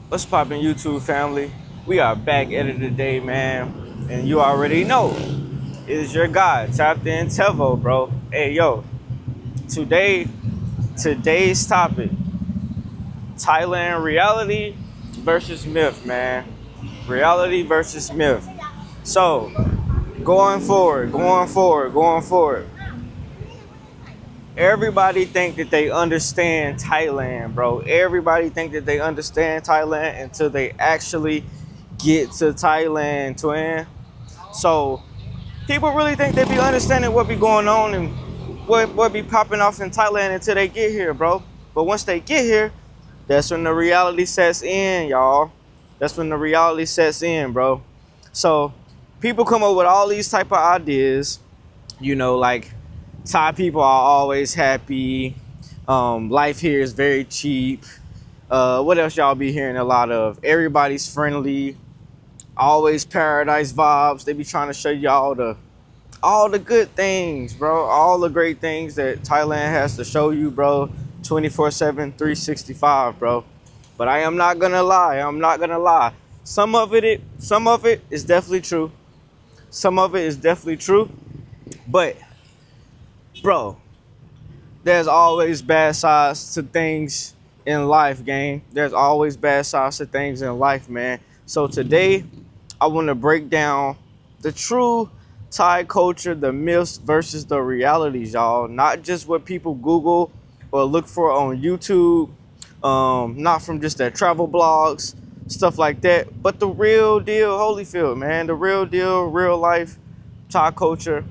What's poppin' YouTube family? We are back at it today, man. And you already know, it is your guy, Tapped In Tevo, bro. Hey, yo, today, today's topic, Thailand reality versus myth, man. Reality versus myth. So, going forward. Everybody think that they understand Thailand, bro. Everybody think that they understand Thailand until they actually get to Thailand, twin. So people really think they be understanding what be going on and what be popping off in Thailand until they get here, bro. But once they get here, that's when the reality sets in, y'all. That's when the reality sets in, bro. So people come up with all these type of ideas, like Thai people are always happy. Life here is very cheap. What else y'all be hearing a lot of? Everybody's friendly. Always paradise vibes. They be trying to show y'all all the good things, bro. All the great things that Thailand has to show you, bro. 24/7, 365, bro. But I am not gonna lie. I'm not gonna lie. Some of it is definitely true. Some of it is definitely true. But, bro, there's always bad sides to things in life, gang. There's always bad sides to things in life, man. So today, I want to break down the true Thai culture, the myths versus the realities, y'all. Not just what people Google or look for on YouTube, not from just their travel blogs, stuff like that, but the real deal Holyfield, man. The real deal, real life Thai culture,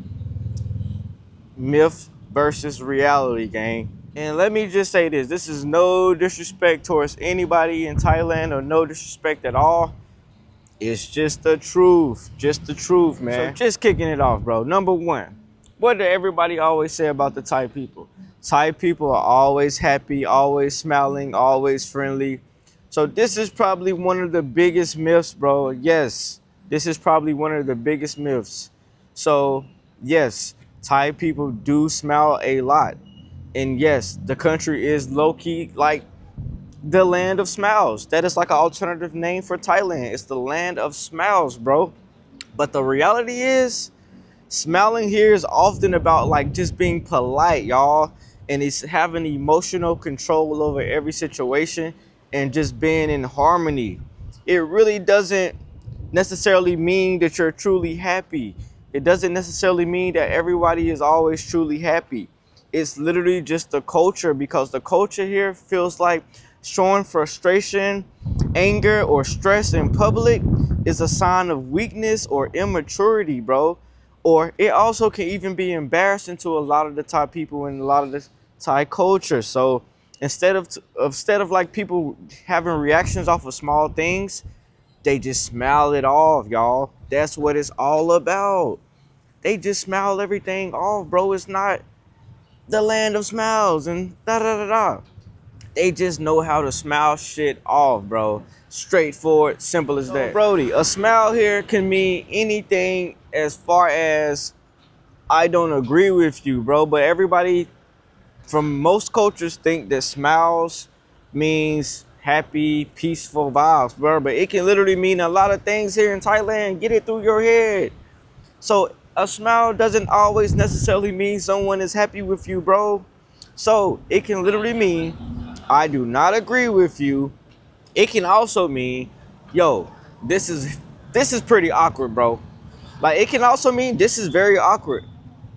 myth versus reality, gang. And let me just say this. This is no disrespect towards anybody in Thailand or no disrespect at all. It's just the truth. Just the truth, man. So just kicking it off, bro. Number one, what do everybody always say about the Thai people? Thai people are always happy, always smiling, always friendly. So this is probably one of the biggest myths, bro. Yes, this is probably one of the biggest myths. So, yes, Thai people do smile a lot. And yes, the country is low-key like the land of smiles. That is like an alternative name for Thailand. It's the land of smiles, bro. But the reality is, smiling here is often about like just being polite, y'all. And it's having emotional control over every situation and just being in harmony. It really doesn't necessarily mean that you're truly happy. It doesn't necessarily mean that everybody is always truly happy. It's literally just the culture, because the culture here feels like showing frustration, anger, or stress in public is a sign of weakness or immaturity, bro. Or it also can even be embarrassing to a lot of the Thai people and a lot of the Thai culture. So instead of like people having reactions off of small things, they just smile it off, y'all. That's what it's all about. They just smile everything off, bro. It's not the land of smiles and da da da da. They just know how to smile shit off, bro. Straightforward, simple as that. Brody, a smile here can mean anything as far as I don't agree with you, bro. But everybody from most cultures think that smiles means happy, peaceful vibes, bro. But it can literally mean a lot of things here in Thailand. Get it through your head. So a smile doesn't always necessarily mean someone is happy with you, bro. So it can literally mean I do not agree with you. It can also mean, yo, this is pretty awkward, bro. Like it can also mean this is very awkward.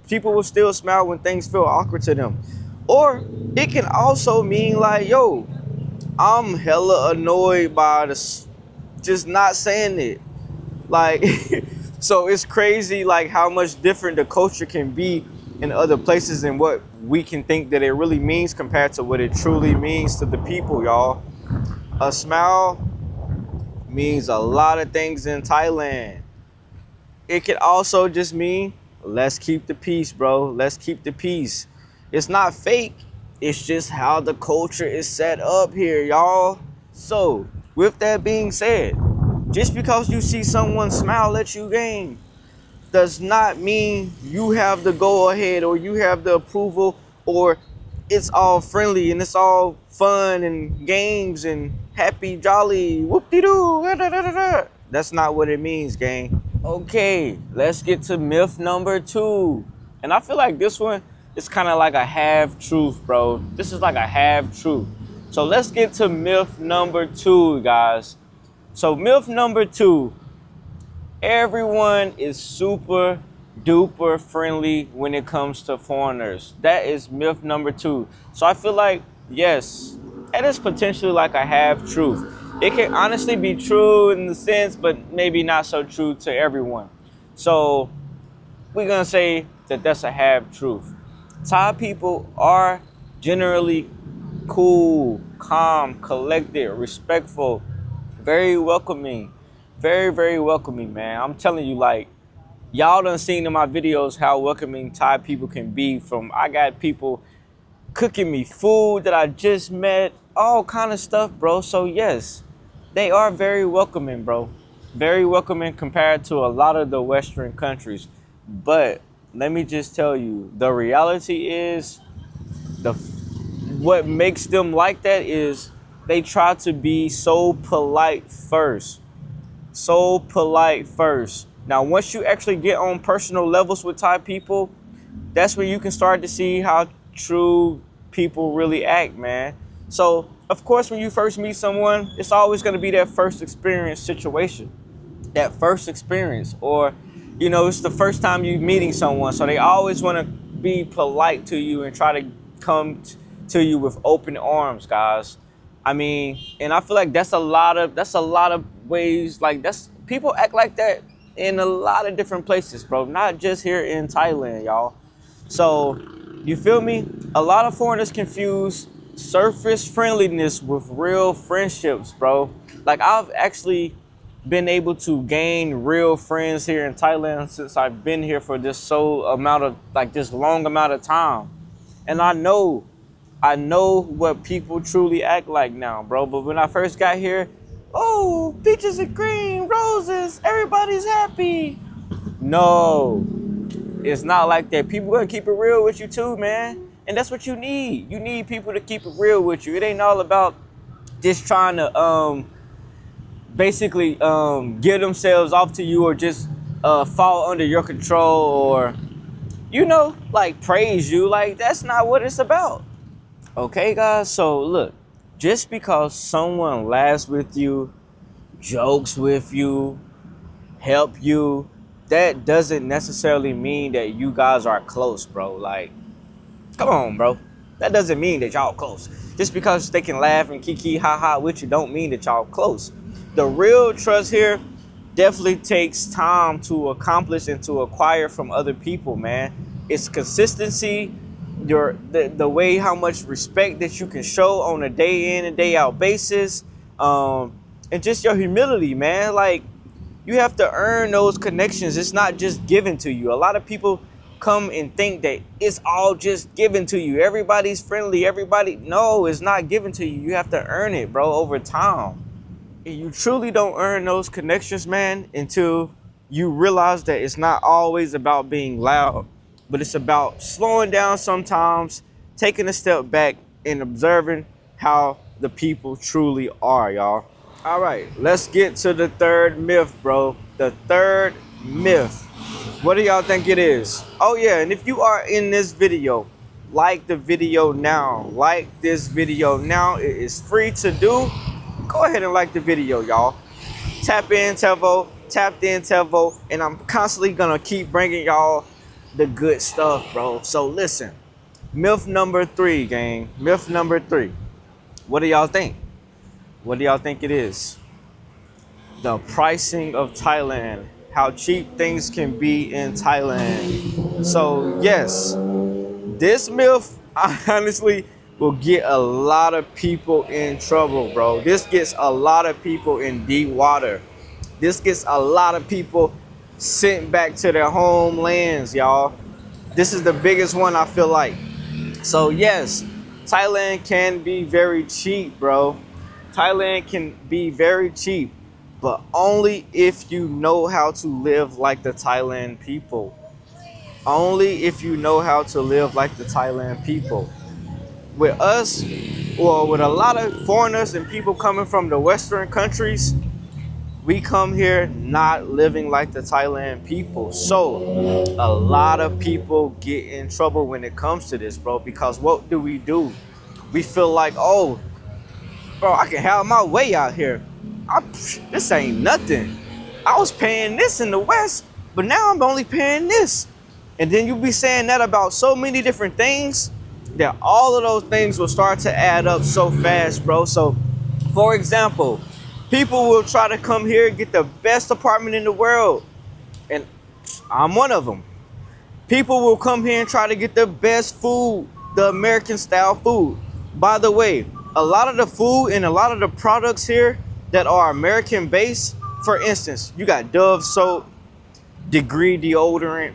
People will still smile when things feel awkward to them. Or it can also mean like, yo, I'm hella annoyed by this just not saying it. Like so it's crazy like how much different the culture can be in other places and what we can think that it really means compared to what it truly means to the people, y'all. A smile means a lot of things in Thailand. It could also just mean let's keep the peace, bro. Let's keep the peace. It's not fake. It's just how the culture is set up here, y'all. So, with that being said, just because you see someone smile at you, gang, does not mean you have the go ahead or you have the approval or it's all friendly and it's all fun and games and happy, jolly, whoop-de-doo, da-da-da-da-da. That's not what it means, gang. Okay, let's get to myth number 2. And I feel like this one is kind of like a half truth, bro. This is like a half truth. So let's get to myth number 2, guys. So myth number 2, everyone is super duper friendly when it comes to foreigners. That is myth number 2. So I feel like, yes, that is potentially like a half truth. It can honestly be true in the sense, but maybe not so true to everyone. So we're gonna say that that's a half truth. Thai people are generally cool, calm, collected, respectful, very welcoming, very, very welcoming, man. I'm telling you, like, y'all done seen in my videos how welcoming Thai people can be. From I got people cooking me food that I just met, all kind of stuff, bro. So yes, they are very welcoming, bro. Very welcoming compared to a lot of the Western countries. But let me just tell you, the reality is, what makes them like that is they try to be so polite first. So polite first. Now, once you actually get on personal levels with Thai people, that's where you can start to see how true people really act, man. So, of course, when you first meet someone, it's always going to be that first experience situation. That first experience. Or, you know, it's the first time you're meeting someone. So they always want to be polite to you and try to come to you with open arms, guys. I mean, and I feel like that's a lot of ways, like, that's, people act like that in a lot of different places, bro. Not just here in Thailand, y'all. So, you feel me? A lot of foreigners confuse surface friendliness with real friendships, bro. Like, I've actually been able to gain real friends here in Thailand since I've been here for this long amount of time. And I know what people truly act like now, bro. But when I first got here, oh, peaches and cream, roses, everybody's happy. No, it's not like that. People gonna keep it real with you too, man. And that's what you need. You need people to keep it real with you. It ain't all about just trying to basically give themselves off to you, or just fall under your control, or, you know, like, praise you. Like, that's not what it's about. Okay, guys, so look, just because someone laughs with you, jokes with you, help you, that doesn't necessarily mean that you guys are close, bro. Like, come on, bro. That doesn't mean that y'all close. Just because they can laugh and kiki ha ha with you don't mean that y'all close. The real trust here definitely takes time to accomplish and to acquire from other people, man. It's consistency, the way how much respect that you can show on a day in and day out basis, and just your humility, man. Like, you have to earn those connections. It's not just given to you. A lot of people come and think that it's all just given to you. Everybody's friendly. No, it's not given to you. You have to earn it, bro, over time. And you truly don't earn those connections, man, until you realize that it's not always about being loud, but it's about slowing down sometimes, taking a step back, and observing how the people truly are, y'all. All right, let's get to the third myth, bro. The third myth. What do y'all think it is? Oh, yeah, and if you are in this video, like the video now. Like this video now. It is free to do. Go ahead and like the video, y'all. Tap in, Tevo. Tapped in, Tevo. And I'm constantly going to keep bringing y'all the good stuff, bro. So listen, myth number 3, gang. Myth number 3. What do y'all think? What do y'all think it is? The pricing of Thailand. How cheap things can be in Thailand. So yes, this myth, I honestly will get a lot of people in trouble, bro. This gets a lot of people in deep water. This gets a lot of people sent back to their homelands, y'all. This is the biggest one, I feel like. So yes, Thailand can be very cheap, bro. Thailand can be very cheap, but only if you know how to live like the Thailand people. Only if you know how to live like the Thailand people. With us, well, with a lot of foreigners and people coming from the Western countries, we come here not living like the Thailand people. So a lot of people get in trouble when it comes to this, bro, because what do? We feel like, oh, bro, I can have my way out here. This ain't nothing. I was paying this in the West, but now I'm only paying this. And then you be saying that about so many different things that all of those things will start to add up so fast, bro. So, for example, people will try to come here and get the best apartment in the world. And I'm one of them. People will come here and try to get the best food, the American style food. By the way, a lot of the food and a lot of the products here that are American based, for instance, you got Dove soap, Degree deodorant,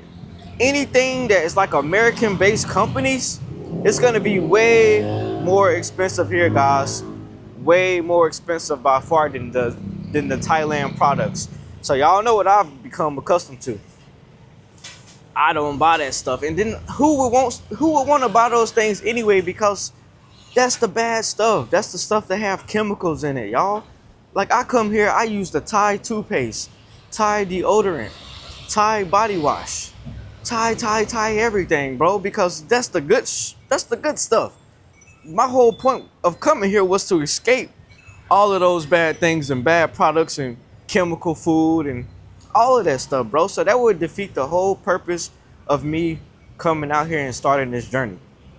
anything that is like American based companies, it's gonna be way more expensive here, guys. Way more expensive by far than the Thailand products. So y'all know what I've become accustomed to. I don't buy that stuff. And then who would want to buy those things anyway? Because that's the bad stuff. That's the stuff that have chemicals in it, y'all. Like I come here, I use the Thai toothpaste, Thai deodorant, Thai body wash, Thai everything, bro. Because that's the good stuff. My whole point of coming here was to escape all of those bad things and bad products and chemical food and all of that stuff, bro. So that would defeat the whole purpose of me coming out here and starting this journey.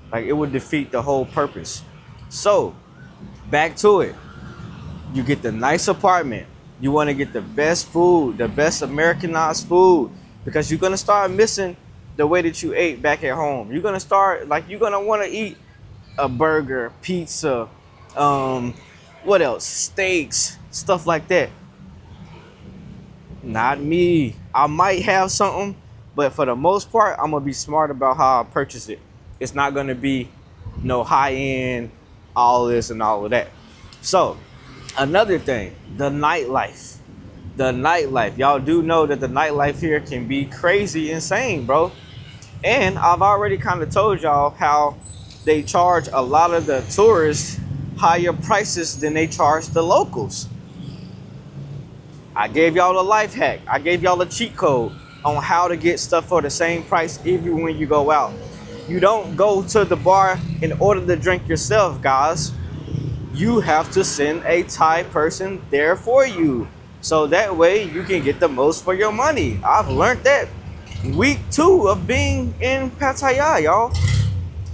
Like it would defeat the whole purpose. So back to it. You get the nice apartment. You want to get the best food, the best Americanized food, because you're going to start missing the way that you ate back at home. You're going to start, like, you're going to want to eat a burger, pizza, what else? Steaks, stuff like that. Not me. I might have something, but for the most part, I'm going to be smart about how I purchase it. It's not going to be no high end, all this and all of that. So, another thing, the nightlife. The nightlife. Y'all do know that the nightlife here can be crazy insane, bro. And I've already kind of told y'all how they charge a lot of the tourists higher prices than they charge the locals. I gave y'all a life hack. I gave y'all a cheat code on how to get stuff for the same price even when you go out. You don't go to the bar in order to drink yourself, guys. You have to send a Thai person there for you. So that way you can get the most for your money. I've learned that week 2 of being in Pattaya, y'all.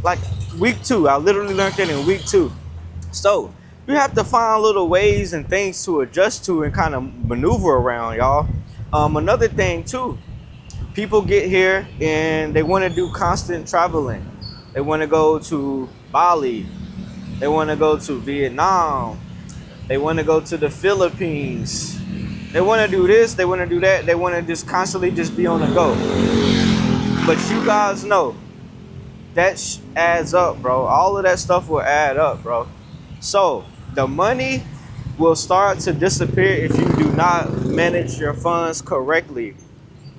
Like week 2, I literally learned that in week 2. So you have to find little ways and things to adjust to and kind of maneuver around, y'all. Another thing too, people get here and they want to do constant traveling. They want to go to Bali. They want to go to Vietnam. They want to go to the Philippines. They want to do this. They want to do that. They want to just constantly just be on the go. But you guys know that adds up, bro. All of that stuff will add up, bro. So the money will start to disappear if you do not manage your funds correctly.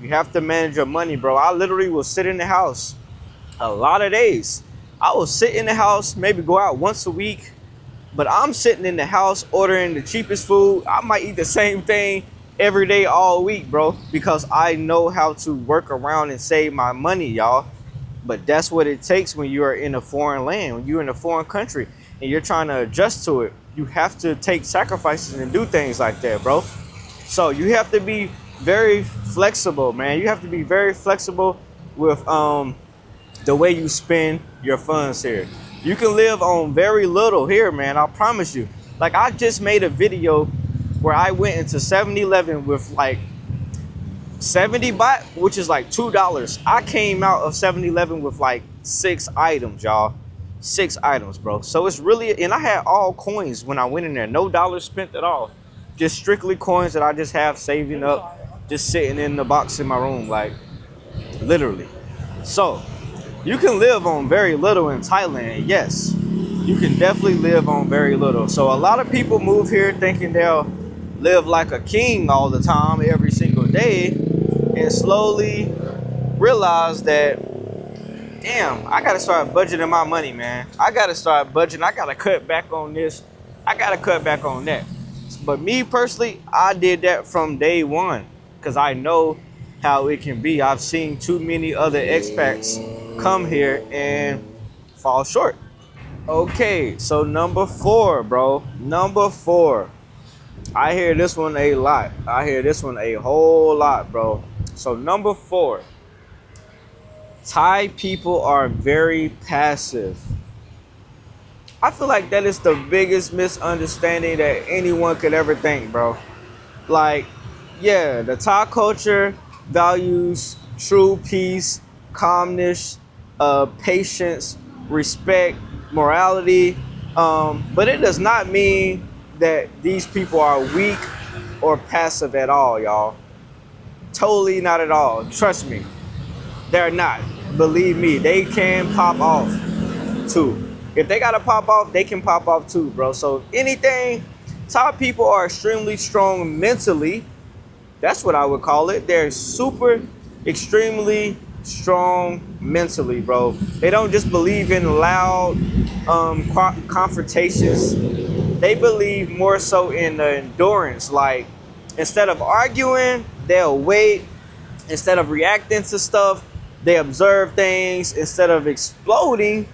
You have to manage your money, bro. I literally will sit in the house a lot of days. I will sit in the house, maybe go out once a week, but I'm sitting in the house ordering the cheapest food. I might eat the same thing every day all week, bro, because I know how to work around and save my money, y'all. But that's what it takes when you are in a foreign land, when you're in a foreign country and you're trying to adjust to it. You have to take sacrifices and do things like that, bro. So you have to be very flexible, man. You have to be very flexible with the way you spend your funds here. You can live on very little here, man. I promise you. Like I just made a video where I went into 7-Eleven with like 70 baht, which is like $2. I came out of 7-Eleven with like 6 items, y'all. 6 items, bro. So it's really, and I had all coins when I went in there. No dollars spent at all. Just strictly coins that I just have saving up, just sitting in the box in my room, like literally. So you can live on very little in Thailand. Yes, you can definitely live on very little. So a lot of people move here thinking they'll live like a king all the time, every single day, and slowly realize that damn, I gotta start budgeting my money, man. I gotta start budgeting. I gotta cut back on this. I gotta cut back on that. But me personally, I did that from day one because I know how it can be. I've seen too many other expats come here and fall short. Okay, so number 4, bro. Number 4. I hear this one a lot. I hear this one a whole lot, bro. So number 4. Thai people are very passive. I feel like that is the biggest misunderstanding that anyone could ever think, bro. Like, yeah, the Thai culture values true peace, calmness, patience, respect, morality. But it does not mean that these people are weak or passive at all, y'all. Totally not at all. Trust me. They're not. Believe me, they can pop off too. If they gotta pop off, they can pop off too, bro. So anything, Thai people are extremely strong mentally. That's what I would call it. They're super, extremely strong mentally, bro. They don't just believe in loud confrontations. They believe more so in the endurance. Like, instead of arguing, they'll wait. Instead of reacting to stuff, they observe things. Instead of exploding,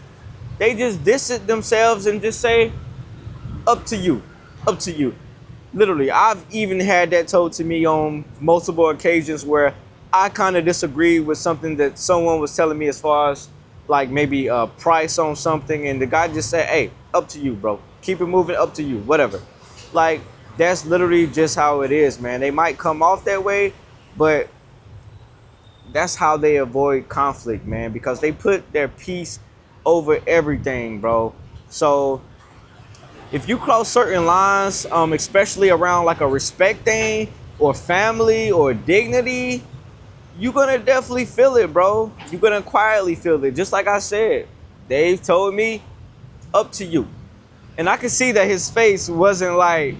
they just distance themselves and just say, up to you, up to you. Literally, I've even had that told to me on multiple occasions where I kind of disagreed with something that someone was telling me as far as like maybe a price on something. And the guy just said, hey, up to you, bro. Keep it moving, up to you, whatever. Like, that's literally just how it is, man. They might come off that way, but that's how they avoid conflict, man, because they put their peace over everything, bro. So if you cross certain lines, especially around like a respect thing or family or dignity, you're gonna definitely feel it, bro. You're gonna quietly feel it. Just like I said, Dave told me, up to you. And I could see that his face wasn't like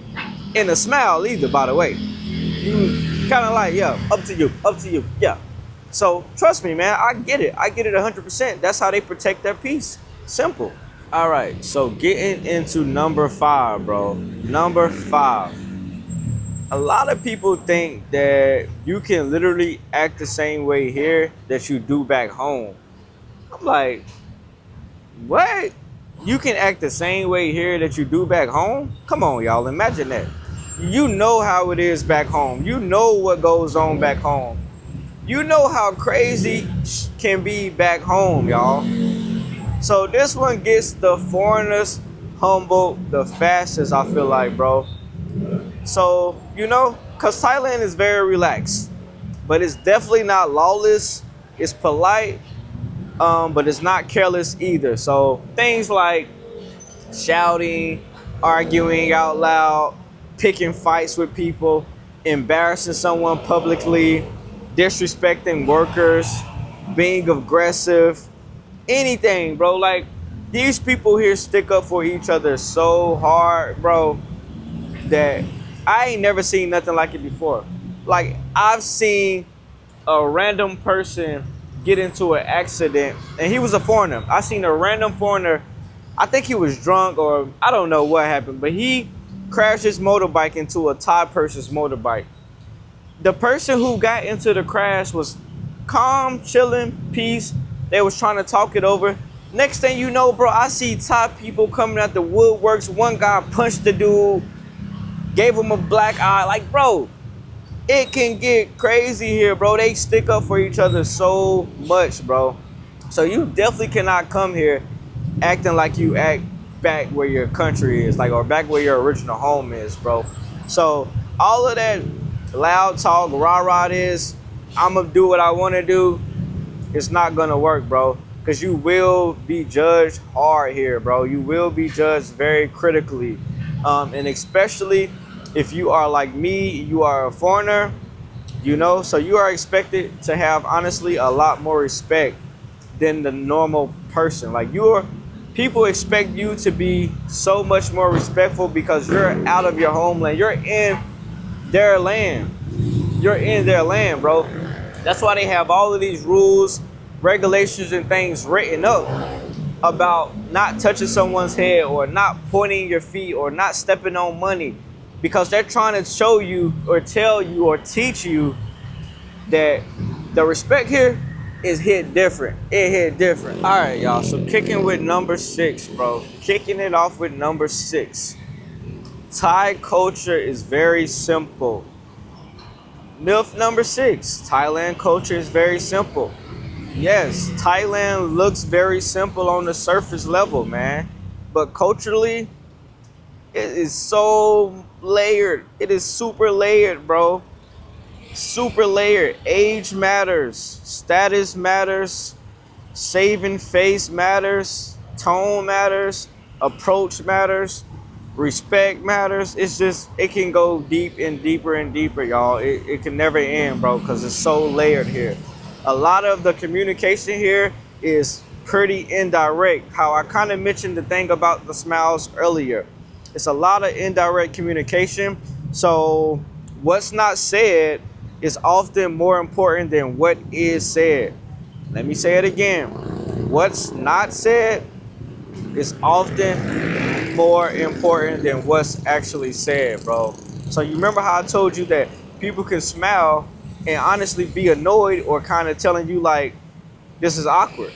in a smile either, by the way. He kind of like, yeah, up to you, yeah. So trust me, man, I get it 100%. That's how they protect their peace. Simple. All right, so getting into number 5, bro. Number 5. A lot of people think that you can literally act the same way here that you do back home. I'm like, what? You can act the same way here that you do back home? Come on, y'all, imagine that. You know how it is back home. You know what goes on back home. You know how crazy can be back home, y'all. So this one gets the foreigners humbled the fastest, I feel like, bro. So, you know, because Thailand is very relaxed. But it's definitely not lawless. It's polite, but it's not careless either. So things like shouting, arguing out loud, picking fights with people, embarrassing someone publicly, disrespecting workers, being aggressive, anything, bro. Like, these people here stick up for each other so hard, bro, that I ain't never seen nothing like it before. Like, I've seen a random person get into an accident, and he was a foreigner. I seen a random foreigner, I think he was drunk or I don't know what happened, but he crashed his motorbike into a Thai person's motorbike. The person who got into the crash was calm, chilling, peace. They was trying to talk it over. Next thing you know, bro, I see Thai people coming out the woodworks. One guy punched the dude, gave him a black eye. Like, bro, it can get crazy here, bro. They stick up for each other so much, bro. So you definitely cannot come here acting like you act back where your country is, like, or back where your original home is, bro. So all of that loud talk, rah-rah is, I'm gonna do what I want to do, it's not gonna work, bro, because you will be judged hard here, bro. You will be judged very critically, and especially if you are like me, you are a foreigner, you know, so you are expected to have, honestly, a lot more respect than the normal person. Like, people expect you to be so much more respectful because you're out of your homeland. You're in their land. You're in their land, bro. That's why they have all of these rules regulations and things written up about not touching someone's head or not pointing your feet or not stepping on money, because they're trying to show you or tell you or teach you that the respect here is hit different. It hit different. All right, y'all. So kicking with number 6, bro. Kicking it off with number 6. Thai culture is very simple. Myth number 6. Thailand culture is very simple. Yes, Thailand looks very simple on the surface level, man. But culturally, it is so layered. It is super layered, bro. Super layered. Age matters. Status matters. Saving face matters. Tone matters. Approach matters. Respect matters. It's just, it can go deep and deeper and deeper, y'all. It can never end, bro, because it's so layered here. A lot of the communication here is pretty indirect. How I kind of mentioned the thing about the smiles earlier. It's a lot of indirect communication. So what's not said is often more important than what is said. Let me say it again. What's not said is often more important than what's actually said, bro. So you remember how I told you that people can smile and honestly be annoyed or kind of telling you like, this is awkward.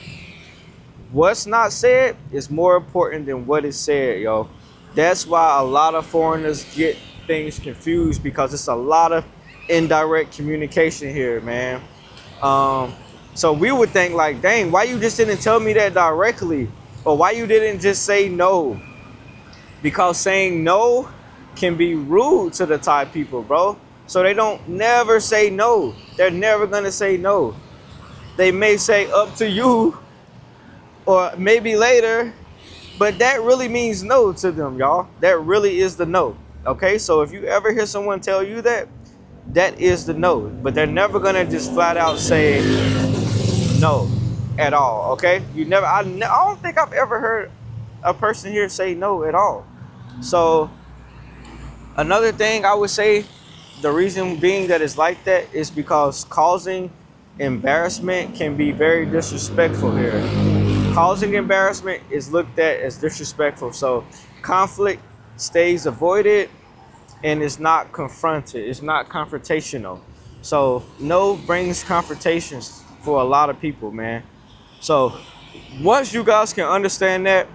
What's not said is more important than what is said, yo. That's why a lot of foreigners get things confused, because it's a lot of indirect communication here, man. So we would think like, dang, why you just didn't tell me that directly? Or why you didn't just say no? Because saying no can be rude to the Thai people, bro. So they don't never say no. They're never gonna say no. They may say up to you or maybe later, but that really means no to them, y'all. That really is the no. Okay, so if you ever hear someone tell you that, that is the no. But they're never gonna just flat out say no at all. Okay, you never. I don't think I've ever heard a person here say no at all. So another thing I would say, the reason being that it's like that is because causing embarrassment can be very disrespectful here. Causing embarrassment is looked at as disrespectful. So conflict stays avoided and it's not confronted. It's not confrontational. So no brings confrontations for a lot of people, man. So once you guys can understand that,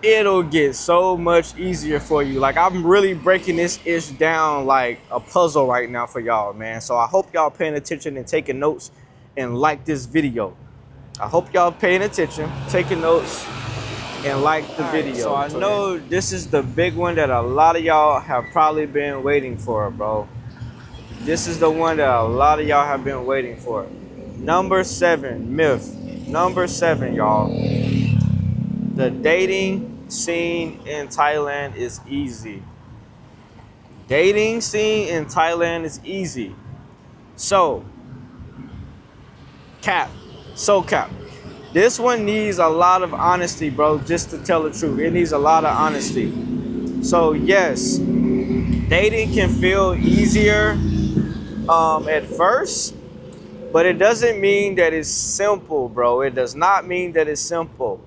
it'll get so much easier for you. Like, I'm really breaking this ish down like a puzzle right now for y'all, man. So I hope y'all paying attention and taking notes and like this video. I hope y'all paying attention, taking notes, and like the video. So I know this is the big one that a lot of y'all have probably been waiting for, bro. This is the one that a lot of y'all have been waiting for. Number 7, myth. Number 7, y'all. The dating scene in Thailand is easy. Dating scene in Thailand is easy. So cap. This one needs a lot of honesty, bro, just to tell the truth. It needs a lot of honesty. So yes, dating can feel easier at first, but it doesn't mean that it's simple, bro. It does not mean that it's simple.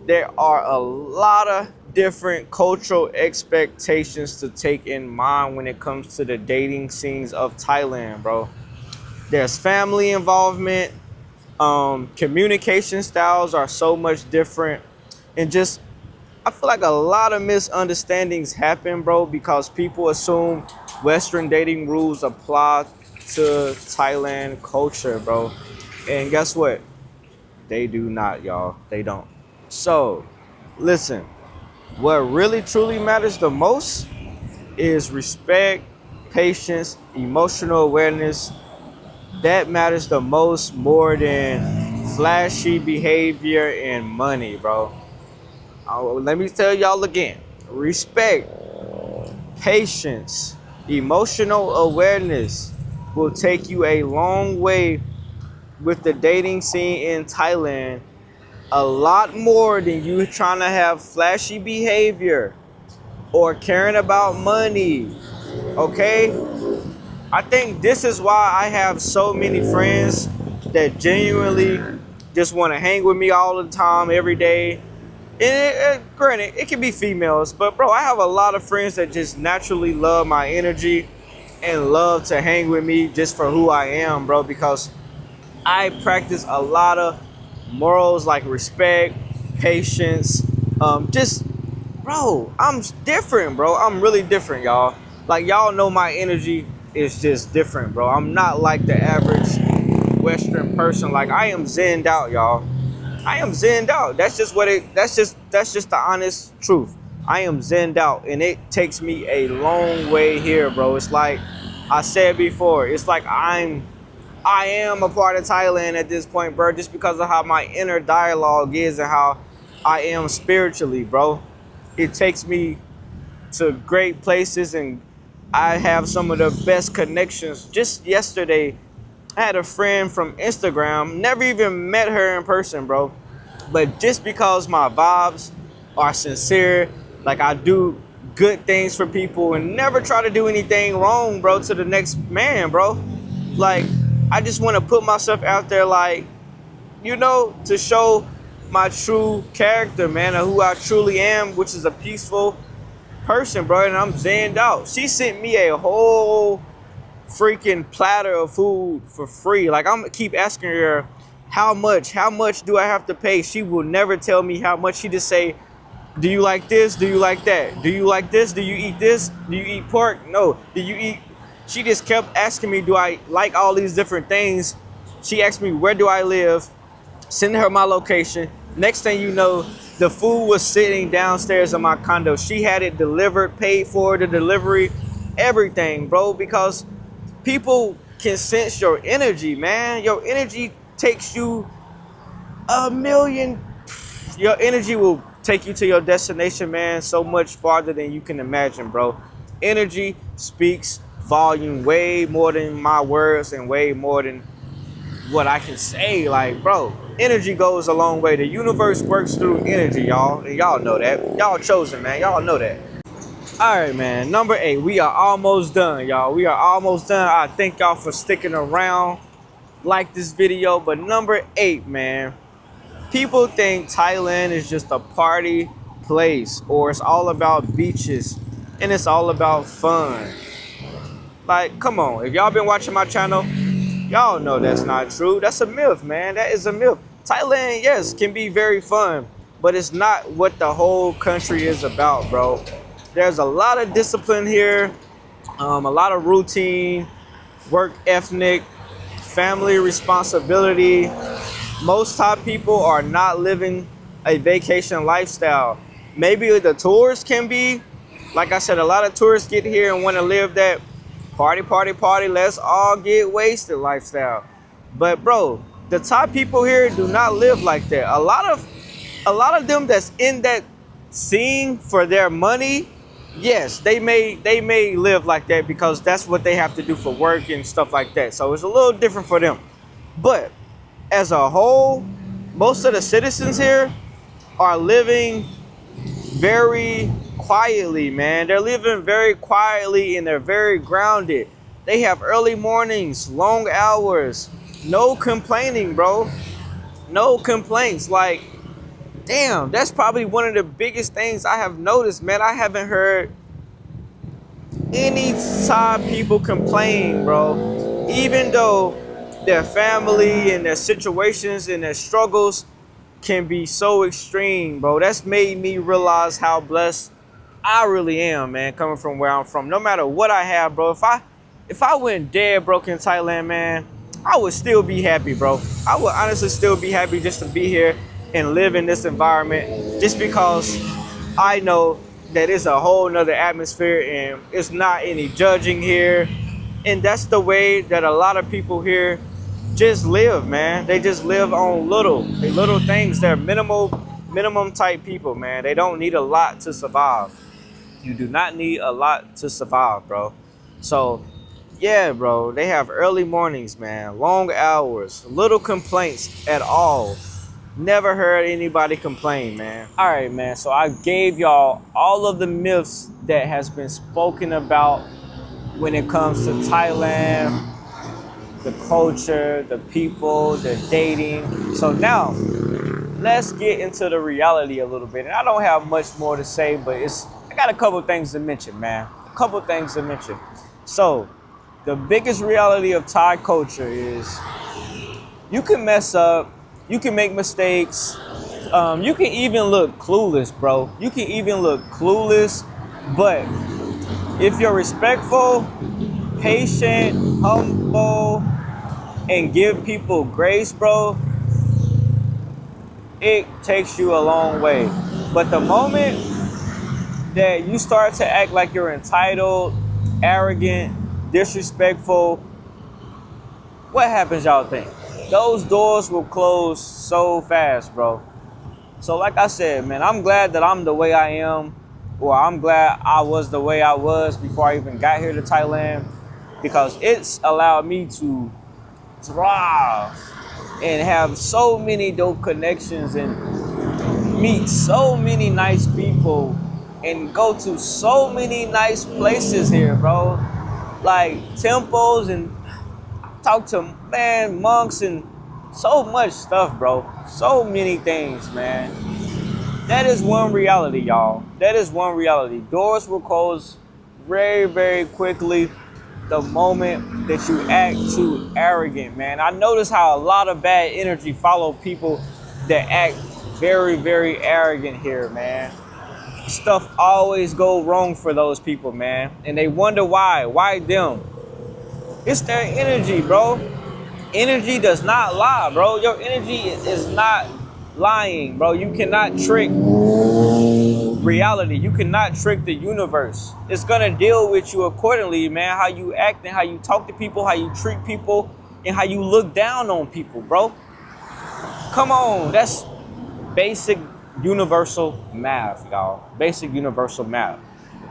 There are a lot of different cultural expectations to take in mind when it comes to the dating scenes of Thailand, bro. There's family involvement. Communication styles are so much different. And just, I feel like a lot of misunderstandings happen, bro, because people assume Western dating rules apply to Thailand culture, bro. And guess what? They do not, y'all. They don't. So, listen, what really truly matters the most is respect, patience, emotional awareness. That matters the most, more than flashy behavior and money, bro. Let me tell y'all again. Respect, patience, emotional awareness will take you a long way with the dating scene in Thailand. A lot more than you trying to have flashy behavior or caring about money, okay? I think this is why I have so many friends that genuinely just want to hang with me all the time, every day. And granted, it can be females, but bro, I have a lot of friends that just naturally love my energy and love to hang with me just for who I am, bro, because I practice a lot of morals like respect, patience, just, bro, I'm different, bro. I'm really different, y'all. Like, y'all know my energy is just different, bro. I'm not like the average Western person. Like, I am zenned out, y'all. I am zenned out. That's just the honest truth. I am zenned out, and it takes me a long way here, bro. It's like I said before, it's like I am a part of Thailand at this point, bro, just because of how my inner dialogue is and how I am spiritually, bro. It takes me to great places, and I have some of the best connections. Just yesterday, I had a friend from Instagram, never even met her in person, bro. But just because my vibes are sincere, like I do good things for people and never try to do anything wrong, bro, to the next man, bro. Like, I just want to put myself out there, like, to show my true character, man, of who I truly am, which is a peaceful person, bro. And I'm zenned out. She sent me a whole freaking platter of food for free. Like, I'm gonna keep asking her how much do I have to pay. She will never tell me how much. She just say, do you like this? Do you like that? Do you like this? Do you eat this? Do you eat pork? No. Do you eat? She just kept asking me, do I like all these different things? She asked me, where do I live? Send her my location. Next thing you know, the food was sitting downstairs in my condo. She had it delivered, paid for the delivery, everything, bro, because people can sense your energy, man. Your energy takes you a million. Your energy will take you to your destination, man, so much farther than you can imagine, bro. Energy speaks volume way more than my words and way more than what I can say. Like, bro, energy goes a long way. The universe works through energy, y'all. And y'all know that. Y'all chosen, man. Y'all know that. All right, man. Number 8. We are almost done, y'all. We are almost done. I thank y'all for sticking around. Like this video. But number 8, man. People think Thailand is just a party place, or it's all about beaches and it's all about fun. Like, come on. If y'all been watching my channel, y'all know that's not true. That's a myth, man. That is a myth. Thailand, yes, can be very fun, but it's not what the whole country is about, bro. There's a lot of discipline here, a lot of routine, work ethic, family responsibility. Most Thai people are not living a vacation lifestyle. Maybe the tourists can be. Like I said, a lot of tourists get here and want to live that party, party, party, let's all get wasted lifestyle. But bro, the Thai people here do not live like that. A lot of them that's in that scene for their money, yes, they may live like that because that's what they have to do for work and stuff like that. So it's a little different for them. But as a whole, most of the citizens here are living very quietly, man. They're living very quietly and they're very grounded. They have early mornings, long hours, no complaining, bro. No complaints. Like, damn, that's probably one of the biggest things I have noticed, man. I haven't heard any Thai people complain, bro. Even though their family and their situations and their struggles can be so extreme, bro. That's made me realize how blessed I really am, man, coming from where I'm from. No matter what I have, bro, if I went dead broke in Thailand, man, I would still be happy, bro. I would honestly still be happy just to be here and live in this environment, just because I know that it's a whole nother atmosphere and it's not any judging here. And that's the way that a lot of people here just live, man. They just live on little things. They're minimum type people, man. They don't need a lot to survive. You do not need a lot to survive, bro. So yeah, bro, they have early mornings, man, long hours, little complaints at all. Never heard anybody complain, man. All right, man, so I gave y'all all of the myths that has been spoken about when it comes to Thailand. the culture, the people, the dating. So now let's get into the reality a little bit. And I don't have much more to say, but I got a couple things to mention, man. A couple things to mention. So the biggest reality of Thai culture is you can mess up, you can make mistakes, you can even look clueless, bro. You can even look clueless, but if you're respectful, patient, humble, and give people grace, bro, it takes you a long way. But the moment that you start to act like you're entitled, arrogant, disrespectful, what happens, y'all think? Those doors will close so fast, bro. So like I said, man, I'm glad that I'm the way I am, or I'm glad I was the way I was before I even got here to Thailand, because it's allowed me to thrive and have so many dope connections and meet so many nice people and go to so many nice places here, bro. Like temples, and talk to, man, monks, and so much stuff, bro. So many things, man. That is one reality, y'all. That is one reality. Doors will close very, very quickly the moment that you act too arrogant, man. I notice how a lot of bad energy follow people that act very, very arrogant here, man. Stuff always go wrong for those people, man. And they wonder why. Why them? It's their energy, bro. Energy does not lie, bro. Your energy is not lying, bro. You cannot trick reality. You cannot trick the universe. It's gonna deal with you accordingly, man. How you act and how you talk to people, how you treat people, and how you look down on people, bro. Come on, that's basic universal math, y'all. Basic universal math.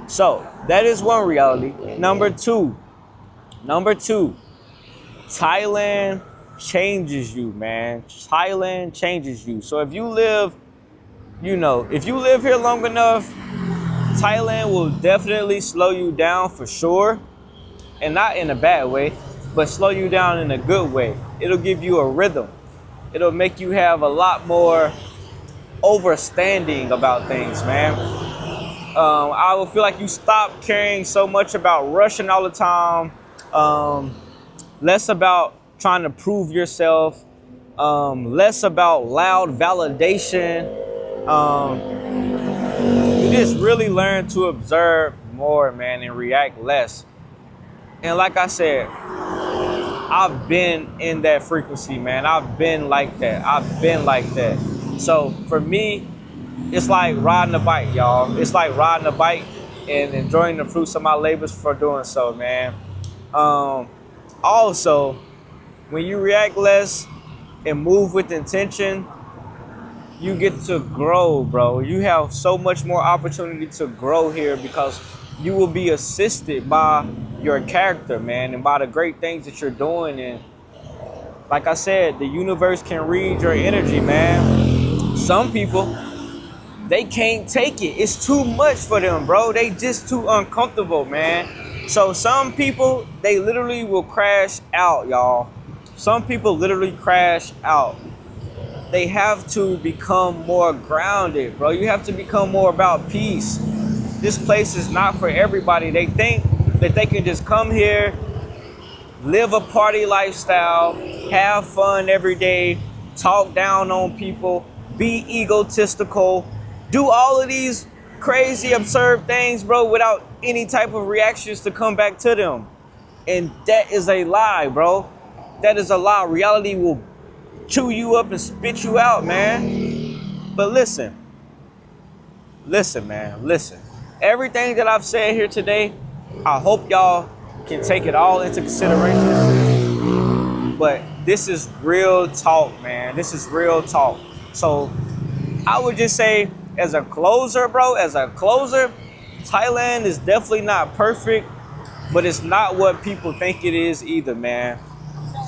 So that is one reality. Number two, Thailand changes you, man. Thailand changes you. So if you live here long enough, Thailand will definitely slow you down for sure. And not in a bad way, but slow you down in a good way. It'll give you a rhythm. It'll make you have a lot more overstanding about things, man. I will feel like you stop caring so much about rushing all the time. Less about trying to prove yourself. Less about loud validation. You just really learn to observe more, man, and react less. And like I said, I've been in that frequency, man. I've been like that. So for me, it's like riding a bike, y'all. It's like riding a bike and enjoying the fruits of my labors for doing so, man. Also, when you react less and move with intention, you get to grow, bro. You have so much more opportunity to grow here because you will be assisted by your character, man, and by the great things that you're doing. And like I said, the universe can read your energy, man. Some people, they can't take it. It's too much for them, bro. They just too uncomfortable, man. So some people, they literally will crash out, y'all. Some people literally crash out. They have to become more grounded, bro. You have to become more about peace. This place is not for everybody. They think that they can just come here, live a party lifestyle, have fun every day, talk down on people, be egotistical, do all of these crazy, absurd things, bro, without any type of reactions to come back to them. And that is a lie, bro. That is a lie. Reality will chew you up and spit you out, man. But listen, man. Everything that I've said here today, I hope y'all can take it all into consideration. But this is real talk, man. This is real talk. So I would just say, as a closer, Thailand is definitely not perfect, but it's not what people think it is either, man.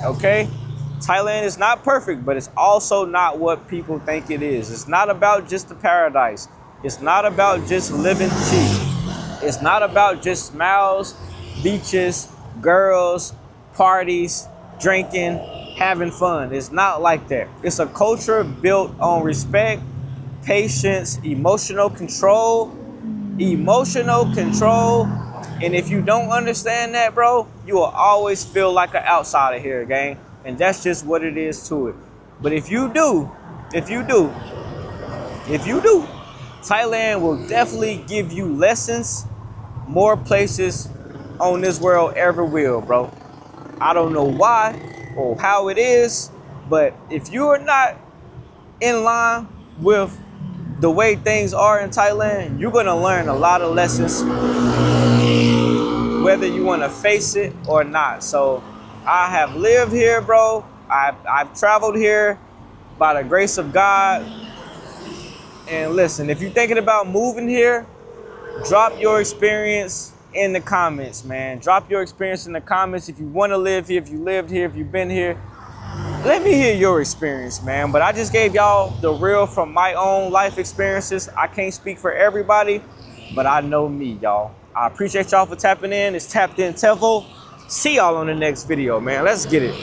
Okay? Thailand is not perfect, but it's also not what people think it is. It's not about just the paradise. It's not about just living cheap. It's not about just smiles, beaches, girls, parties, drinking, having fun. It's not like that. It's a culture built on respect, patience, emotional control. And if you don't understand that, bro, you will always feel like an outsider here, gang. And that's just what it is to it. But if you do, Thailand will definitely give you lessons more places on this world ever will, bro. I don't know why or how it is, but if you are not in line with the way things are in Thailand, you're gonna learn a lot of lessons, whether you wanna face it or not. So I have lived here, bro. I've traveled here by the grace of God. And listen, if you're thinking about moving here, drop your experience in the comments, man. Drop your experience in the comments. If you want to live here, if you lived here, if you've been here, let me hear your experience, man. But I just gave y'all the real from my own life experiences. I can't speak for everybody, but I know me, y'all. I appreciate y'all for tapping in. It's Tapped In Tevo. See y'all on the next video, man. Let's get it.